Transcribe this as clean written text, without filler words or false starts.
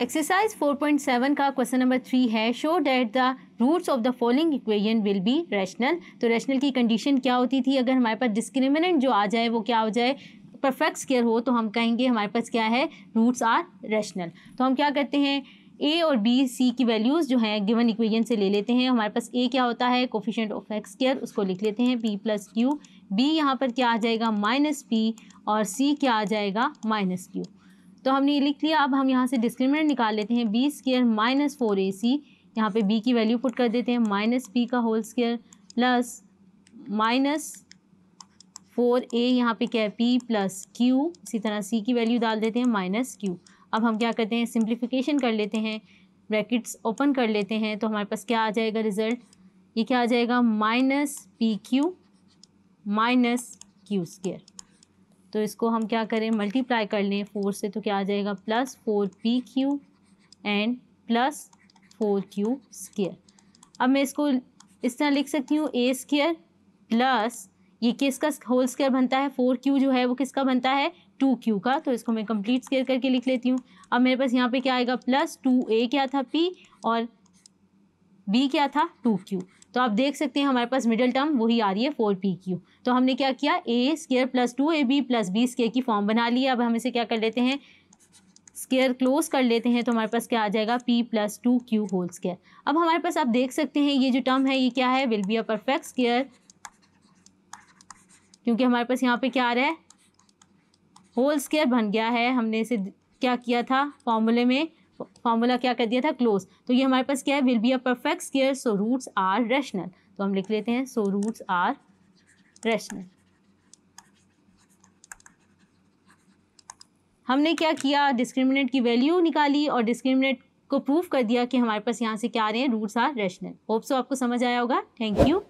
Exercise 4.7 का question number 3 है, show that the roots of the following equation will be rational. तो rational की condition क्या होती थी, अगर हमारे पास डिस्क्रिमिनेंट जो आ जाए वो क्या हो जाए, परफेक्ट स्क्वायर हो, तो हम कहेंगे हमारे पास क्या है, रूट्स आर रैशनल। तो हम क्या करते हैं, ए और बी सी की वैल्यूज़ जो हैं गिवन इक्वेशन से ले लेते हैं। हमारे पास ए क्या होता है, कोफिशिएंट ऑफ एक्स स्क्वायर, उसको लिख लेते हैं पी प्लस क्यू। बी यहाँ पर क्या आ जाएगा, माइनस पी, और सी क्या आ जाएगा, माइनस क्यू। तो हमने ये लिख लिया। अब हम यहाँ से डिस्क्रिमिनेंट निकाल लेते हैं, बी स्क्वायर माइनस 4ac, यहाँ पे बी की वैल्यू पुट कर देते हैं, माइनस पी का whole square plus minus 4a, यहाँ पे क्या है, p प्लस क्यू, इसी तरह c की वैल्यू डाल देते हैं, माइनस क्यू। अब हम क्या करते हैं, सिंप्लीफिकेशन कर लेते हैं, ब्रैकेट्स ओपन कर लेते हैं, तो हमारे पास क्या आ जाएगा रिजल्ट, ये क्या आ जाएगा, minus P Q minus Q square. तो इसको हम क्या करें, मल्टीप्लाई कर लें 4 से, तो क्या आ जाएगा, plus 4pq and plus 4q square. अब मैं इसको इस तरह लिख सकती हूँ, a स्क्वायर प्लस ये किसका होल स्क्वायर बनता है, 4q जो है वो किसका बनता है, 2q का। तो इसको मैं कंप्लीट स्क्वायर करके लिख लेती हूँ। अब मेरे पास यहाँ पे क्या आएगा, प्लस 2a क्या था p, और b क्या था, 2q। तो आप देख सकते हैं हमारे पास मिडिल टर्म वही आ रही है 4pq। तो हमने क्या किया, a square plus 2ab plus b square की फॉर्म बना लिया। अब हम इसे क्या कर लेते हैं, स्क्वायर क्लोज कर लेते हैं, तो हमारे पास क्या आ जाएगा, p plus 2q whole square. अब हमारे पास आप देख सकते हैं ये जो टर्म है ये क्या है, will be a perfect square, क्योंकि हमारे पास यहाँ पे क्या आ रहा है, होल स्क्वायर बन गया है। हमने इसे क्या किया था, फॉर्मूले में फॉर्मूला क्या कर दिया था, क्लोज। तो ये हमारे पास क्या है, will be a perfect square, so roots are rational. तो हम लिख लेते हैं, सो रूट्स आर रैशनल। हमने क्या किया, डिस्क्रिमिनेंट की वैल्यू निकाली और डिस्क्रिमिनेंट को प्रूफ कर दिया कि हमारे पास यहाँ से क्या आ रहे हैं, roots are rational. Hope so आपको समझ आया होगा। Thank you.